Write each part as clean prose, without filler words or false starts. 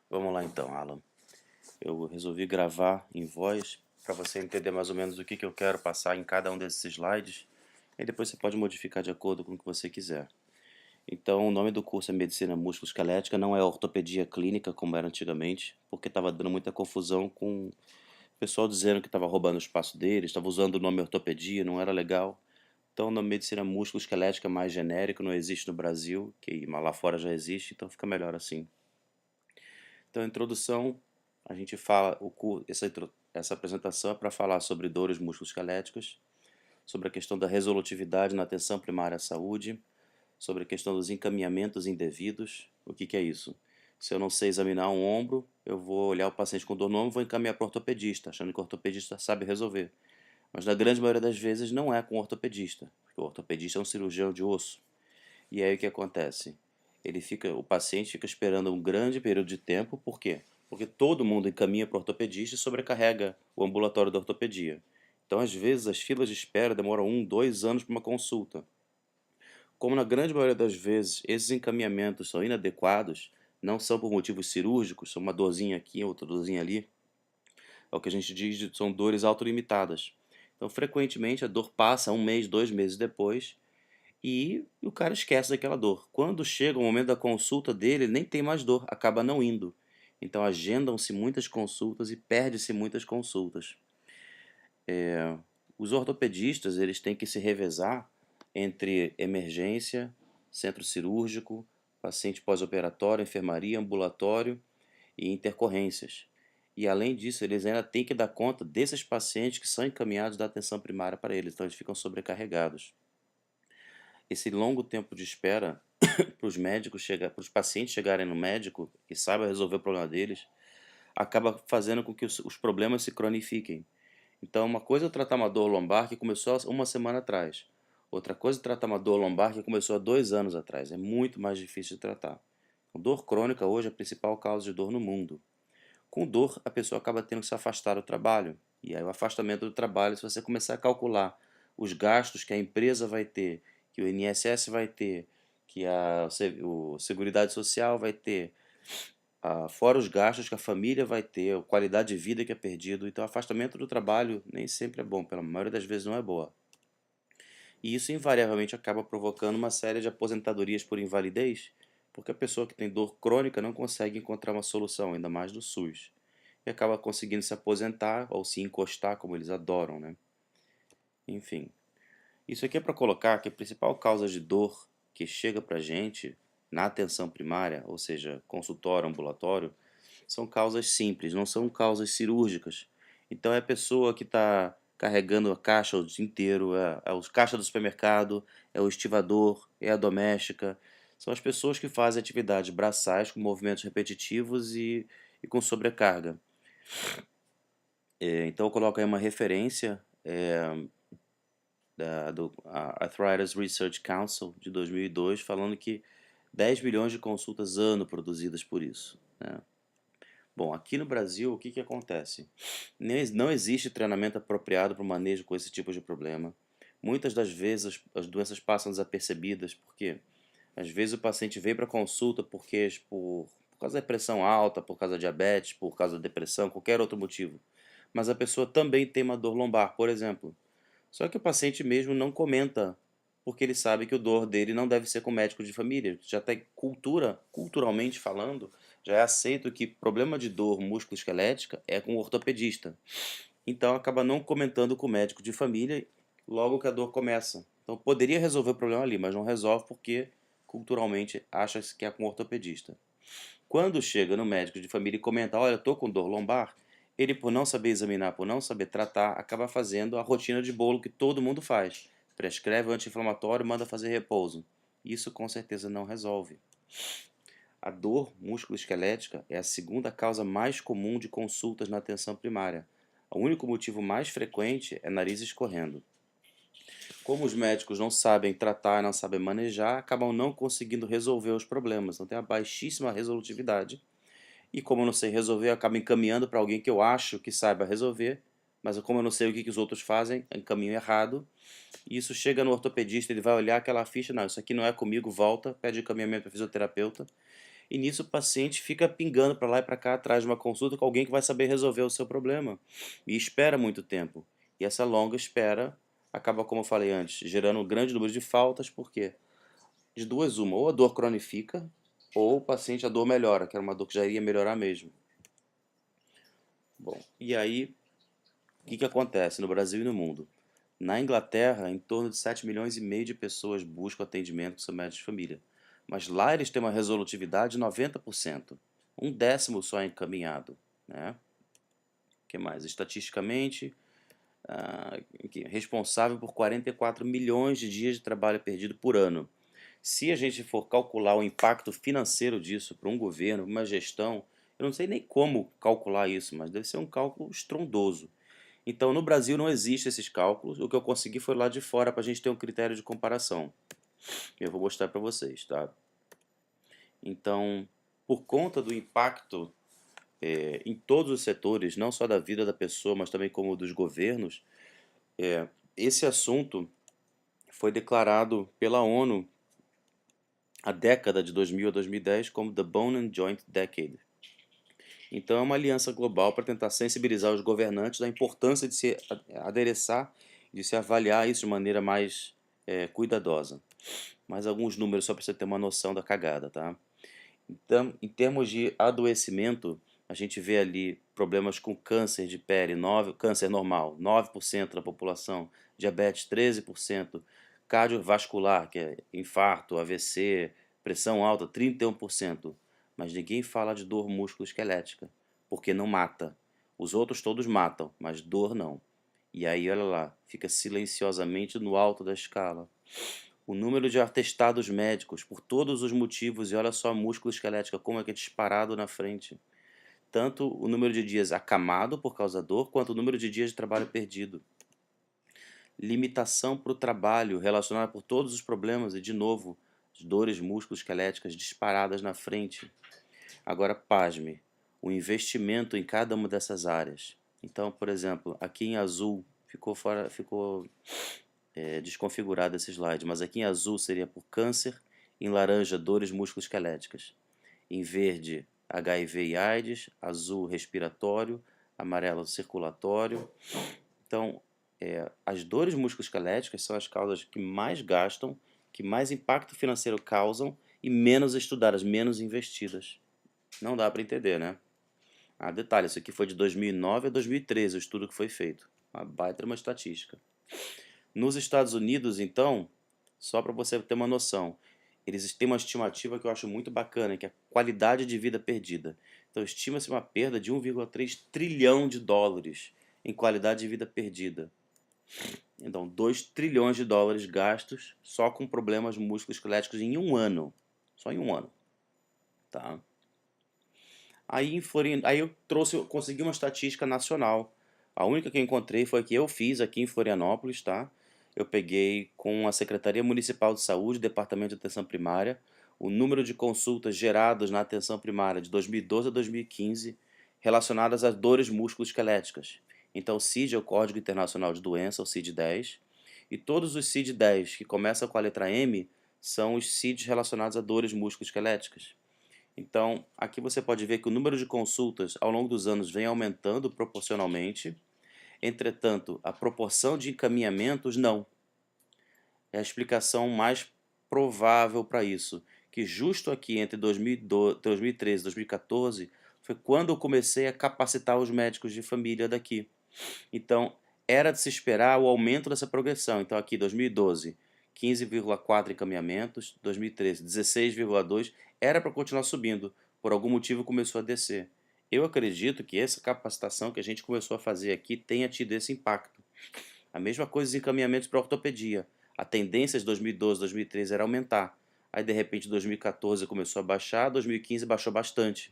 Vamos lá então, Alan. Eu resolvi gravar em voz para você entender mais ou menos o que eu quero passar em cada um desses slides. E depois você pode modificar de acordo com o que você quiser. Então, o nome do curso é Medicina Músculo-Esquelética, não é Ortopedia Clínica como era antigamente, porque estava dando muita confusão com o pessoal dizendo que estava roubando o espaço deles, estava usando o nome ortopedia, não era legal. Então, o nome Medicina Músculo-Esquelética é mais genérico, não existe no Brasil, que lá fora já existe, então fica melhor assim. Então, a introdução, a gente fala, essa apresentação é para falar sobre dores musculoesqueléticas, sobre a questão da resolutividade na atenção primária à saúde, sobre a questão dos encaminhamentos indevidos. O que é isso? Se eu não sei examinar um ombro, eu vou olhar o paciente com dor no ombro e vou encaminhar para o ortopedista, achando que o ortopedista sabe resolver. Mas na grande maioria das vezes não é com o ortopedista, porque o ortopedista é um cirurgião de osso. E aí o que acontece? O paciente fica esperando um grande período de tempo, por quê? Porque todo mundo encaminha para o ortopedista e sobrecarrega o ambulatório da ortopedia. Então, às vezes, as filas de espera demoram 2 anos para uma consulta. Como na grande maioria das vezes esses encaminhamentos são inadequados, não são por motivos cirúrgicos, são uma dorzinha aqui, outra dorzinha ali, é o que a gente diz, são dores autolimitadas. Então, frequentemente, a dor passa 1 mês, 2 meses depois, e o cara esquece daquela dor. Quando chega o momento da consulta dele, ele nem tem mais dor, acaba não indo. Então agendam-se muitas consultas e perde-se muitas consultas. Os ortopedistas eles têm que se revezar entre emergência, centro cirúrgico, paciente pós-operatório, enfermaria, ambulatório e intercorrências. E além disso, eles ainda têm que dar conta desses pacientes que são encaminhados da atenção primária para eles, então eles ficam sobrecarregados. Esse longo tempo de espera para os pacientes chegarem no médico que saiba resolver o problema deles, acaba fazendo com que os problemas se cronifiquem. Então, uma coisa é tratar uma dor lombar que começou há uma semana atrás. Outra coisa é tratar uma dor lombar que começou há 2 anos atrás. É muito mais difícil de tratar. Dor crônica hoje é a principal causa de dor no mundo. Com dor, a pessoa acaba tendo que se afastar do trabalho. E aí o afastamento do trabalho, se você começar a calcular os gastos que a empresa vai ter, que o INSS vai ter, que o Seguridade Social vai ter, fora os gastos que a família vai ter, a qualidade de vida que é perdido. Então, o afastamento do trabalho nem sempre é bom, pela maioria das vezes não é boa. E isso invariavelmente acaba provocando uma série de aposentadorias por invalidez, porque a pessoa que tem dor crônica não consegue encontrar uma solução, ainda mais do SUS. E acaba conseguindo se aposentar ou se encostar, como eles adoram, né? Enfim, isso aqui é para colocar que a principal causa de dor que chega para a gente na atenção primária, ou seja, consultório, ambulatório, são causas simples, não são causas cirúrgicas. Então é a pessoa que está carregando a caixa o dia inteiro, é o caixa do supermercado, é o estivador, é a doméstica. São as pessoas que fazem atividades braçais com movimentos repetitivos e com sobrecarga. Então eu coloco aí uma referência do Arthritis Research Council de 2002, falando que 10 milhões de consultas ano produzidas por isso, né? Bom, aqui no Brasil, o que acontece? Não existe treinamento apropriado para o manejo com esse tipo de problema. Muitas das vezes as doenças passam desapercebidas, porque às vezes o paciente veio para consulta por causa da pressão alta, por causa da diabetes, por causa da depressão, qualquer outro motivo. Mas a pessoa também tem uma dor lombar, por exemplo. Só que o paciente mesmo não comenta, porque ele sabe que o dor dele não deve ser com médico de família. Já tem culturalmente falando, já é aceito que problema de dor músculo-esquelética é com o ortopedista. Então acaba não comentando com o médico de família logo que a dor começa. Então poderia resolver o problema ali, mas não resolve porque culturalmente acha que é com o ortopedista. Quando chega no médico de família e comenta, olha, eu estou com dor lombar, ele, por não saber examinar, por não saber tratar, acaba fazendo a rotina de bolo que todo mundo faz. Prescreve o anti-inflamatório, manda fazer repouso. Isso com certeza não resolve. A dor músculo-esquelética é a segunda causa mais comum de consultas na atenção primária. O único motivo mais frequente é nariz escorrendo. Como os médicos não sabem tratar, não sabem manejar, acabam não conseguindo resolver os problemas. Então tem a baixíssima resolutividade. E como eu não sei resolver, eu acabo encaminhando para alguém que eu acho que saiba resolver, mas como eu não sei o que os outros fazem, eu encaminho errado. E isso chega no ortopedista, ele vai olhar aquela ficha, não, isso aqui não é comigo, volta, pede encaminhamento para fisioterapeuta. E nisso o paciente fica pingando para lá e para cá atrás de uma consulta com alguém que vai saber resolver o seu problema. E espera muito tempo. E essa longa espera acaba, como eu falei antes, gerando um grande número de faltas, porque de duas uma, ou a dor cronifica, ou o paciente a dor melhora, que era uma dor que já iria melhorar mesmo. Bom, e aí, o que acontece no Brasil e no mundo? Na Inglaterra, em torno de 7,5 milhões de pessoas buscam atendimento com seu médico de família. Mas lá eles têm uma resolutividade de 90%. Um décimo só é encaminhado. Né? O que mais? Estatisticamente, responsável por 44 milhões de dias de trabalho perdido por ano. Se a gente for calcular o impacto financeiro disso para um governo, uma gestão, eu não sei nem como calcular isso, mas deve ser um cálculo estrondoso. Então, no Brasil não existem esses cálculos. O que eu consegui foi lá de fora para a gente ter um critério de comparação. Eu vou mostrar para vocês, tá? Então, por conta do impacto em todos os setores, não só da vida da pessoa, mas também como dos governos, esse assunto foi declarado pela ONU a década de 2000 a 2010 como The Bone and Joint Decade. Então é uma aliança global para tentar sensibilizar os governantes da importância de se adereçar, de se avaliar isso de maneira mais cuidadosa. Mais alguns números só para você ter uma noção da cagada, tá? Então, em termos de adoecimento, a gente vê ali problemas com câncer de pele, câncer normal, 9% da população, diabetes 13%, cardiovascular, que é infarto, AVC, pressão alta, 31%. Mas ninguém fala de dor musculoesquelética, porque não mata. Os outros todos matam, mas dor não. E aí, olha lá, fica silenciosamente no alto da escala. O número de atestados médicos por todos os motivos, e olha só a músculo-esquelética, como é que é disparado na frente. Tanto o número de dias acamado por causa da dor, quanto o número de dias de trabalho perdido. Limitação para o trabalho, relacionada por todos os problemas, e de novo, as dores músculo-esqueléticas disparadas na frente. Agora, pasme, o investimento em cada uma dessas áreas. Então, por exemplo, aqui em azul, ficou desconfigurado esse slide, mas aqui em azul seria por câncer, em laranja dores musculoesqueléticas, em verde HIV e AIDS, azul respiratório, amarelo circulatório. Então, as dores musculoesqueléticas são as causas que mais gastam, que mais impacto financeiro causam e menos estudadas, menos investidas. Não dá para entender, né? Detalhe, isso aqui foi de 2009 a 2013 o estudo que foi feito. Uma baita uma estatística. Nos Estados Unidos, então, só para você ter uma noção, eles têm uma estimativa que eu acho muito bacana, que é a qualidade de vida perdida. Então, estima-se uma perda de 1,3 trilhão de dólares em qualidade de vida perdida. Então, 2 trilhões de dólares gastos só com problemas musculoesqueléticos em um ano. Só em um ano. Tá? Aí eu consegui uma estatística nacional. A única que eu encontrei foi a que eu fiz aqui em Florianópolis, tá? Eu peguei com a Secretaria Municipal de Saúde, Departamento de Atenção Primária, o número de consultas geradas na atenção primária de 2012 a 2015 relacionadas a dores musculoesqueléticas. Então, o CID é o Código Internacional de Doença, o CID-10, e todos os CID-10 que começam com a letra M são os CIDs relacionados a dores musculoesqueléticas. Então, aqui você pode ver que o número de consultas ao longo dos anos vem aumentando proporcionalmente. Entretanto, a proporção de encaminhamentos não. É a explicação mais provável para isso, que justo aqui entre 2013 e 2014 foi quando eu comecei a capacitar os médicos de família daqui. Então, era de se esperar o aumento dessa progressão. Então, aqui 2012, 15,4 encaminhamentos, 2013, 16,2, era para continuar subindo. Por algum motivo começou a descer. Eu acredito que essa capacitação que a gente começou a fazer aqui tenha tido esse impacto. A mesma coisa os encaminhamentos para ortopedia. A tendência de 2012, 2013 era aumentar. Aí, de repente, 2014 começou a baixar, 2015 baixou bastante.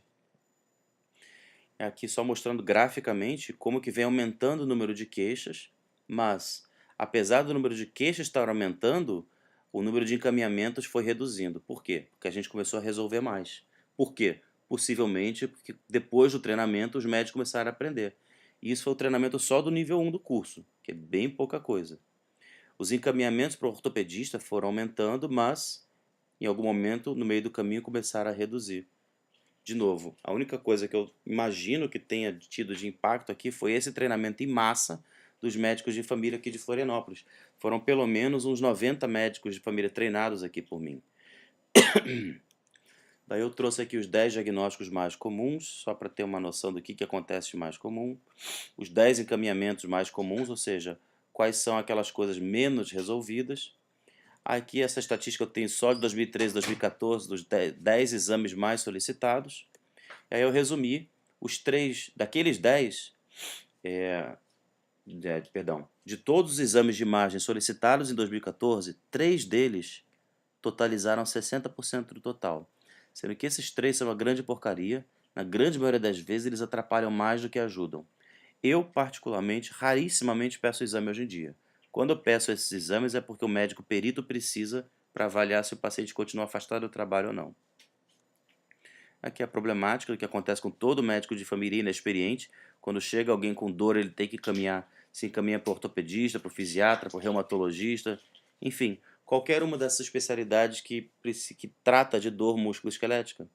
Aqui só mostrando graficamente como que vem aumentando o número de queixas, mas apesar do número de queixas estar aumentando, o número de encaminhamentos foi reduzindo. Por quê? Porque a gente começou a resolver mais. Por quê? Possivelmente porque depois do treinamento os médicos começaram a aprender. E isso foi o treinamento só do nível 1 do curso, que é bem pouca coisa. Os encaminhamentos para o ortopedista foram aumentando, mas em algum momento no meio do caminho começaram a reduzir. De novo, a única coisa que eu imagino que tenha tido de impacto aqui foi esse treinamento em massa dos médicos de família aqui de Florianópolis. Foram pelo menos uns 90 médicos de família treinados aqui por mim. Daí eu trouxe aqui os 10 diagnósticos mais comuns, só para ter uma noção do que acontece de mais comum. Os 10 encaminhamentos mais comuns, ou seja, quais são aquelas coisas menos resolvidas. Aqui essa estatística eu tenho só de 2013 e 2014, dos 10 exames mais solicitados. Aí eu resumi os 3, daqueles 10, de todos os exames de imagem solicitados em 2014, 3 deles totalizaram 60% do total. Sendo que esses 3 são uma grande porcaria, na grande maioria das vezes eles atrapalham mais do que ajudam. Eu, particularmente, rarissimamente peço exame hoje em dia. Quando eu peço esses exames é porque o médico perito precisa para avaliar se o paciente continua afastado do trabalho ou não. Aqui é a problemática que acontece com todo médico de família inexperiente. Quando chega alguém com dor, ele tem que se encaminha para o ortopedista, para o fisiatra, para o reumatologista, enfim, qualquer uma dessas especialidades que trata de dor musculoesquelética.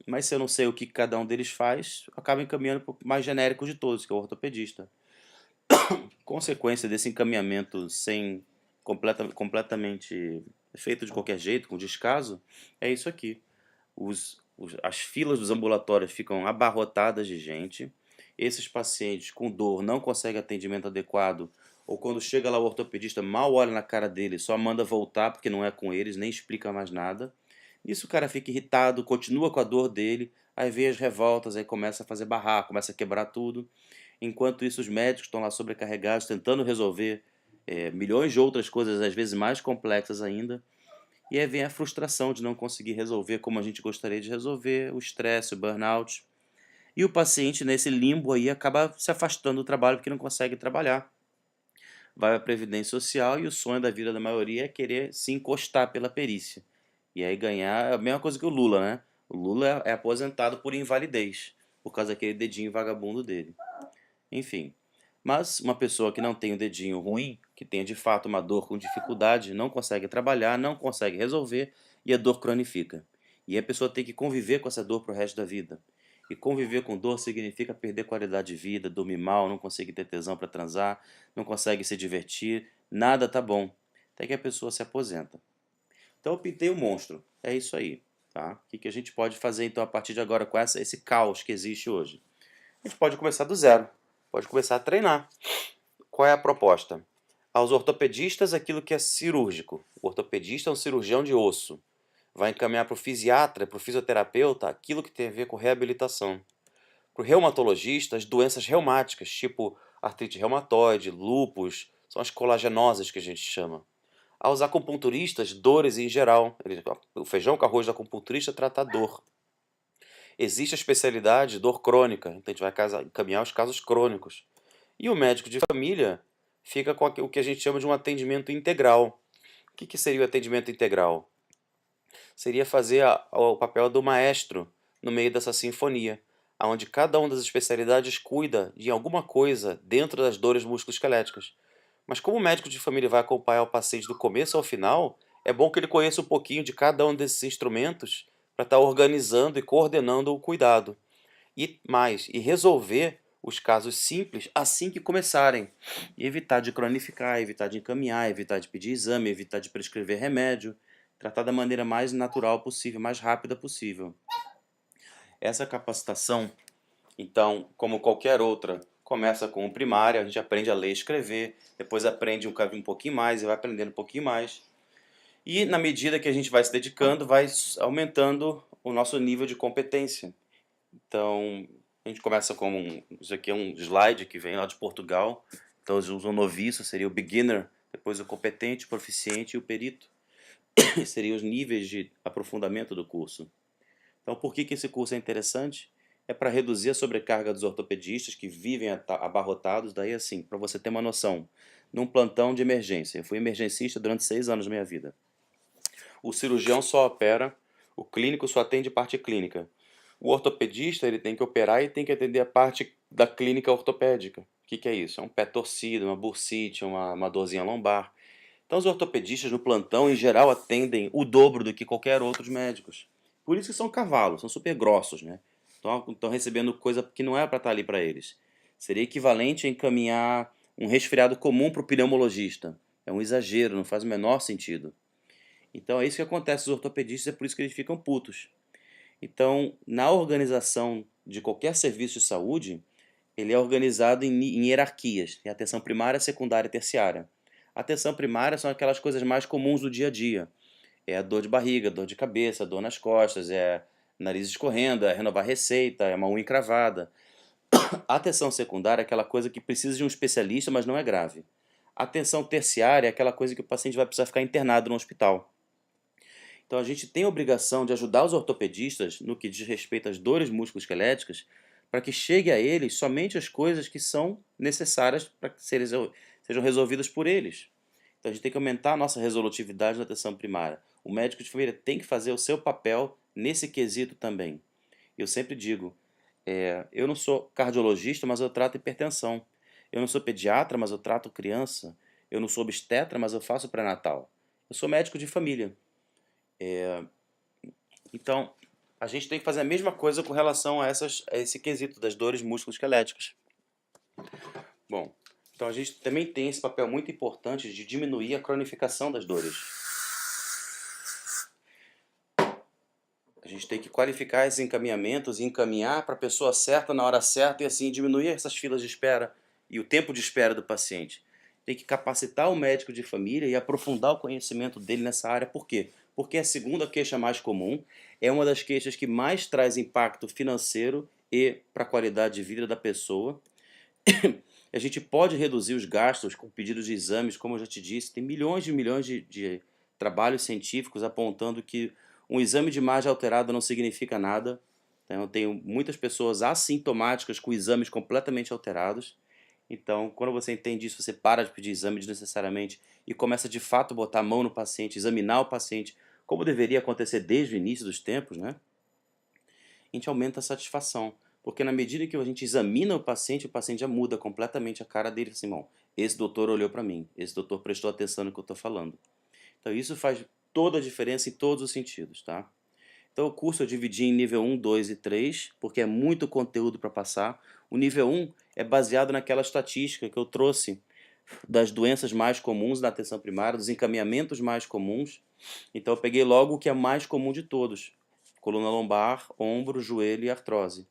Mas se eu não sei o que cada um deles faz, eu acabo encaminhando para o mais genérico de todos, que é o ortopedista. Consequência desse encaminhamento completamente feito de qualquer jeito, com descaso, é isso aqui. As filas dos ambulatórios ficam abarrotadas de gente. Esses pacientes com dor não conseguem atendimento adequado, ou quando chega lá o ortopedista mal olha na cara dele, só manda voltar porque não é com eles, nem explica mais nada. Nisso o cara fica irritado, continua com a dor dele, aí vem as revoltas, aí começa a fazer barraco, começa a quebrar tudo. Enquanto isso os médicos estão lá sobrecarregados, tentando resolver milhões de outras coisas, às vezes mais complexas ainda. E aí vem a frustração de não conseguir resolver como a gente gostaria de resolver, o estresse, o burnout. E o paciente nesse limbo aí acaba se afastando do trabalho porque não consegue trabalhar. Vai à Previdência Social e o sonho da vida da maioria é querer se encostar pela perícia. E aí ganhar é a mesma coisa que o Lula, né? O Lula é aposentado por invalidez, por causa daquele dedinho vagabundo dele. Enfim. Mas uma pessoa que não tem o dedinho ruim, que tem de fato uma dor com dificuldade, não consegue trabalhar, não consegue resolver e a dor cronifica. E a pessoa tem que conviver com essa dor pro resto da vida. E conviver com dor significa perder qualidade de vida, dormir mal, não conseguir ter tesão para transar, não consegue se divertir, nada tá bom. Até que a pessoa se aposenta. Então eu pintei o monstro. É isso aí. Tá? O que a gente pode fazer então a partir de agora com esse caos que existe hoje? A gente pode começar do zero. Pode começar a treinar. Qual é a proposta? Aos ortopedistas, aquilo que é cirúrgico. O ortopedista é um cirurgião de osso. Vai encaminhar para o fisiatra, para o fisioterapeuta, aquilo que tem a ver com reabilitação. Para o reumatologista, as doenças reumáticas, tipo artrite reumatoide, lúpus, são as colagenosas que a gente chama. Aos acupunturistas, dores em geral. O feijão com arroz do acupunturista trata a dor. Existe a especialidade de dor crônica, então a gente vai encaminhar os casos crônicos. E o médico de família fica com o que a gente chama de um atendimento integral. O que seria o atendimento integral? Seria fazer o papel do maestro no meio dessa sinfonia, onde cada uma das especialidades cuida de alguma coisa dentro das dores musculoesqueléticas. Mas como o médico de família vai acompanhar o paciente do começo ao final, é bom que ele conheça um pouquinho de cada um desses instrumentos para estar organizando e coordenando o cuidado. E resolver os casos simples assim que começarem. E evitar de cronificar, evitar de encaminhar, evitar de pedir exame, evitar de prescrever remédio. Tratar da maneira mais natural possível, mais rápida possível. Essa capacitação, então, como qualquer outra, começa com o primário, a gente aprende a ler e escrever, depois aprende um pouquinho mais e vai aprendendo um pouquinho mais. E na medida que a gente vai se dedicando, vai aumentando o nosso nível de competência. Então, a gente começa com isso aqui é um slide que vem lá de Portugal. Então, eles usam o noviço, seria o beginner, depois o competente, o proficiente e o perito. Seriam os níveis de aprofundamento do curso. Então, por que esse curso é interessante? É para reduzir a sobrecarga dos ortopedistas que vivem abarrotados. Daí, assim, para você ter uma noção, num plantão de emergência, eu fui emergencista durante 6 anos da minha vida. O cirurgião só opera, o clínico só atende parte clínica. O ortopedista ele tem que operar e tem que atender a parte da clínica ortopédica. O que é isso? É um pé torcido, uma bursite, uma dorzinha lombar. Então os ortopedistas no plantão, em geral, atendem o dobro do que qualquer outros médicos. Por isso que são cavalos, são super grossos, né? Estão recebendo coisa que não é para estar ali para eles. Seria equivalente a encaminhar um resfriado comum para o pneumologista. É um exagero, não faz o menor sentido. Então é isso que acontece com os ortopedistas, é por isso que eles ficam putos. Então, na organização de qualquer serviço de saúde, ele é organizado em hierarquias. Tem atenção primária, secundária e terciária. A atenção primária são aquelas coisas mais comuns do dia a dia. É a dor de barriga, dor de cabeça, dor nas costas, é nariz escorrendo, é renovar receita, é uma unha encravada. A atenção secundária é aquela coisa que precisa de um especialista, mas não é grave. A atenção terciária é aquela coisa que o paciente vai precisar ficar internado no hospital. Então a gente tem a obrigação de ajudar os ortopedistas no que diz respeito às dores musculoesqueléticas, para que chegue a eles somente as coisas que são necessárias para que sejam resolvidas por eles. Então a gente tem que aumentar a nossa resolutividade na atenção primária. O médico de família tem que fazer o seu papel nesse quesito também. Eu sempre digo, eu não sou cardiologista, mas eu trato hipertensão. Eu não sou pediatra, mas eu trato criança. Eu não sou obstetra, mas eu faço pré-natal. Eu sou médico de família. Então, a gente tem que fazer a mesma coisa com relação a esse quesito das dores musculoesqueléticas. Bom, então a gente também tem esse papel muito importante de diminuir a cronificação das dores. A gente tem que qualificar esses encaminhamentos e encaminhar para a pessoa certa na hora certa e assim diminuir essas filas de espera e o tempo de espera do paciente. Tem que capacitar o médico de família e aprofundar o conhecimento dele nessa área. Por quê? Porque é a segunda queixa mais comum, é uma das queixas que mais traz impacto financeiro e para a qualidade de vida da pessoa. A gente pode reduzir os gastos com pedidos de exames, como eu já te disse, tem milhões de trabalhos científicos apontando que um exame de imagem alterada não significa nada. Então, eu tenho muitas pessoas assintomáticas com exames completamente alterados. Então, quando você entende isso, você para de pedir exame desnecessariamente e começa de fato a botar a mão no paciente, examinar o paciente, como deveria acontecer desde o início dos tempos, né? A gente aumenta a satisfação. Porque na medida que a gente examina o paciente já muda completamente a cara dele. Assim, bom, esse doutor olhou para mim, esse doutor prestou atenção no que eu estou falando. Então isso faz toda a diferença em todos os sentidos, tá? Então o curso eu dividi em nível 1, 2 e 3, porque é muito conteúdo para passar. O nível 1 é baseado naquela estatística que eu trouxe das doenças mais comuns na atenção primária, dos encaminhamentos mais comuns. Então eu peguei logo o que é mais comum de todos: coluna lombar, ombro, joelho e artrose.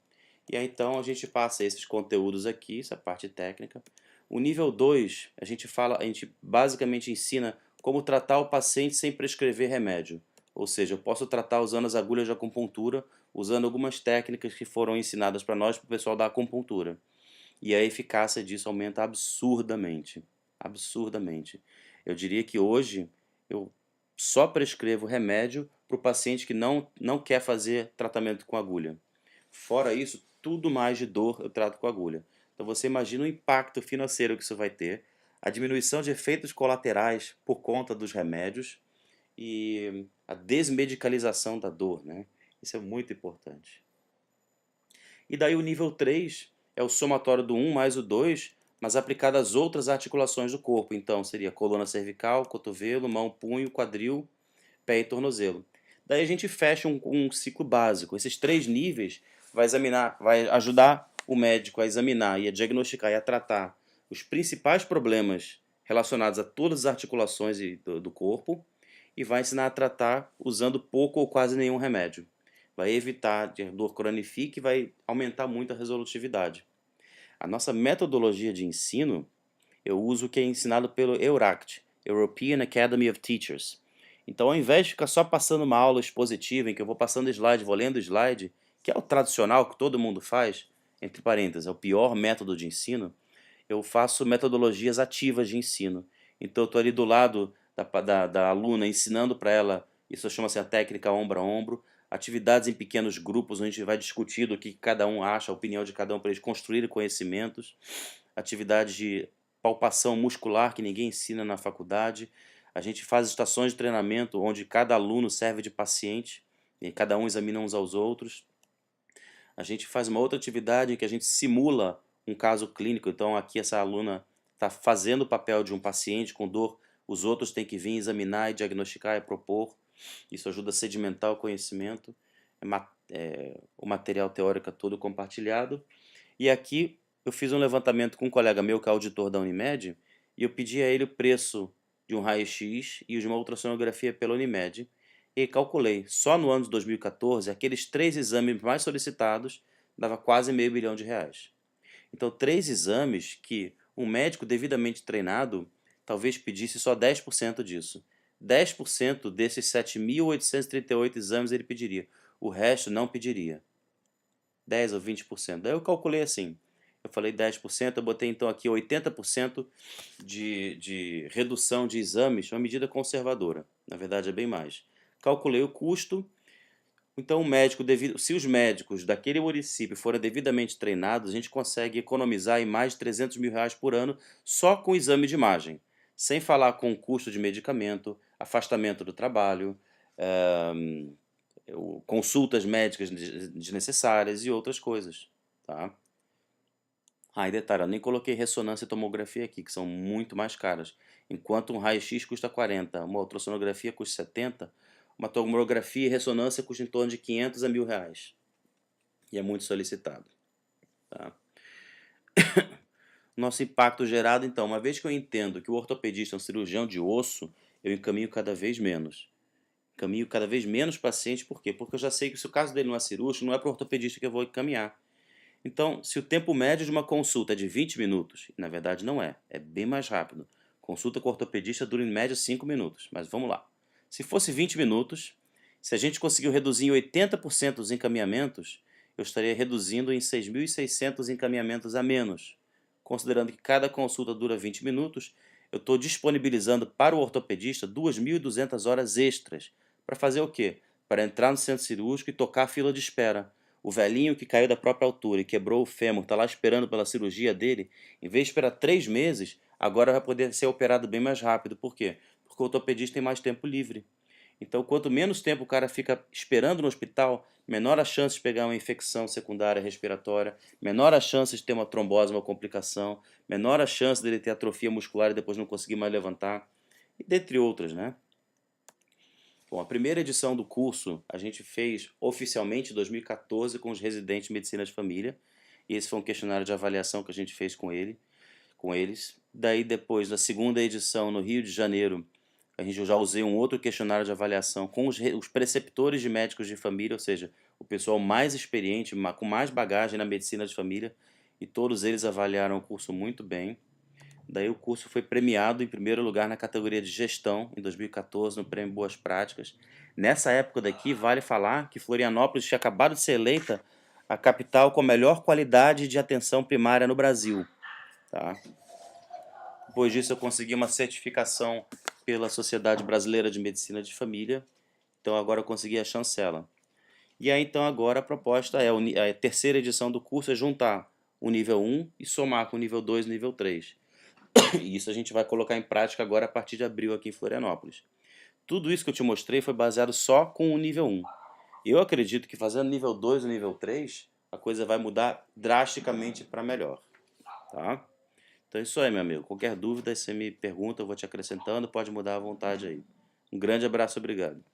E aí então a gente passa esses conteúdos aqui, essa parte técnica. O nível 2, a gente basicamente ensina como tratar o paciente sem prescrever remédio. Ou seja, eu posso tratar usando as agulhas de acupuntura, usando algumas técnicas que foram ensinadas para nós, para o pessoal da acupuntura. E a eficácia disso aumenta absurdamente. Absurdamente. Eu diria que hoje eu só prescrevo remédio para o paciente que não quer fazer tratamento com agulha. Fora isso, tudo mais de dor eu trato com agulha. Então você imagina o impacto financeiro que isso vai ter, a diminuição de efeitos colaterais por conta dos remédios e a desmedicalização da dor, né? Isso é muito importante. E daí o nível 3 é o somatório do 1 mais o 2, mas aplicado às outras articulações do corpo. Então seria coluna cervical, cotovelo, mão, punho, quadril, pé e tornozelo. Daí a gente fecha um ciclo básico. Esses 3 níveis vai ajudar o médico a examinar e a diagnosticar e a tratar os principais problemas relacionados a todas as articulações do corpo e vai ensinar a tratar usando pouco ou quase nenhum remédio. Vai evitar que a dor cronifique e vai aumentar muito a resolutividade. A nossa metodologia de ensino, eu uso o que é ensinado pelo EURACT, European Academy of Teachers. Então, ao invés de ficar só passando uma aula expositiva, em que eu vou passando slide, vou lendo slide, que é o tradicional que todo mundo faz, entre parênteses, é o pior método de ensino, eu faço metodologias ativas de ensino. Então, eu estou ali do lado da aluna, ensinando para ela, isso chama-se a técnica ombro a ombro, atividades em pequenos grupos, onde a gente vai discutir o que cada um acha, a opinião de cada um, para eles construírem conhecimentos, atividades de palpação muscular que ninguém ensina na faculdade. A gente faz estações de treinamento onde cada aluno serve de paciente e cada um examina uns aos outros. A gente faz uma outra atividade em que a gente simula um caso clínico. Então aqui essa aluna está fazendo o papel de um paciente com dor, os outros têm que vir examinar e diagnosticar e propor. Isso ajuda a sedimentar o conhecimento. o material teórico todo compartilhado. E aqui eu fiz um levantamento com um colega meu que é auditor da Unimed, e eu pedi a ele o preço de um raio-x e de uma ultrassonografia pela Unimed, e calculei, só no ano de 2014, aqueles 3 exames mais solicitados dava quase R$ 500 mil. Então, 3 exames que um médico devidamente treinado talvez pedisse só 10% disso. 10% desses 7.838 exames ele pediria, o resto não pediria. 10 ou 20%. Daí eu calculei assim, eu falei 10%, eu botei então aqui 80% de redução de exames, uma medida conservadora, na verdade é bem mais. Calculei o custo, então o médico, se os médicos daquele município forem devidamente treinados, a gente consegue economizar em mais de R$ 300 mil por ano só com o exame de imagem, sem falar com o custo de medicamento, afastamento do trabalho, consultas médicas desnecessárias e outras coisas, tá? E detalhe, eu nem coloquei ressonância e tomografia aqui, que são muito mais caras. Enquanto um raio-x custa 40, uma ultrassonografia custa 70, uma tomografia e ressonância custa em torno de 500 a R$ 1.000. E é muito solicitado, tá? Nosso impacto gerado, então, uma vez que eu entendo que o ortopedista é um cirurgião de osso, eu encaminho cada vez menos. Encaminho cada vez menos pacientes, por quê? Porque eu já sei que se o caso dele não é cirúrgico, não é para o ortopedista que eu vou encaminhar. Então, se o tempo médio de uma consulta é de 20 minutos, e na verdade não é, é bem mais rápido. Consulta com o ortopedista dura em média 5 minutos, mas vamos lá. Se fosse 20 minutos, se a gente conseguiu reduzir em 80% os encaminhamentos, eu estaria reduzindo em 6.600 encaminhamentos a menos. Considerando que cada consulta dura 20 minutos, eu estou disponibilizando para o ortopedista 2.200 horas extras. Para fazer o quê? Para entrar no centro cirúrgico e tocar a fila de espera. O velhinho que caiu da própria altura e quebrou o fêmur, está lá esperando pela cirurgia dele, em vez de esperar 3 meses, agora vai poder ser operado bem mais rápido. Por quê? Porque o ortopedista tem mais tempo livre. Então, quanto menos tempo o cara fica esperando no hospital, menor a chance de pegar uma infecção secundária respiratória, menor a chance de ter uma trombose, uma complicação, menor a chance dele ter atrofia muscular e depois não conseguir mais levantar, e dentre outras, né? Bom, a primeira edição do curso a gente fez oficialmente em 2014 com os residentes de medicina de família, e esse foi um questionário de avaliação que a gente fez com eles. Daí depois, na segunda edição no Rio de Janeiro, a gente já usei um outro questionário de avaliação com os preceptores de médicos de família, ou seja, o pessoal mais experiente, com mais bagagem na medicina de família, e todos eles avaliaram o curso muito bem. Daí o curso foi premiado em primeiro lugar na categoria de gestão, em 2014, no Prêmio Boas Práticas. Nessa época daqui, vale falar que Florianópolis tinha acabado de ser eleita a capital com a melhor qualidade de atenção primária no Brasil, tá? Depois disso eu consegui uma certificação pela Sociedade Brasileira de Medicina de Família, então agora eu consegui a chancela. E aí então agora a proposta é, a terceira edição do curso é juntar o nível 1 e somar com o nível 2 e o nível 3. E isso a gente vai colocar em prática agora a partir de abril aqui em Florianópolis. Tudo isso que eu te mostrei foi baseado só com o nível 1. Eu acredito que fazendo nível 2 e nível 3, a coisa vai mudar drasticamente para melhor, tá? Então é isso aí, meu amigo. Qualquer dúvida, você me pergunta, eu vou te acrescentando, pode mudar à vontade aí. Um grande abraço, obrigado.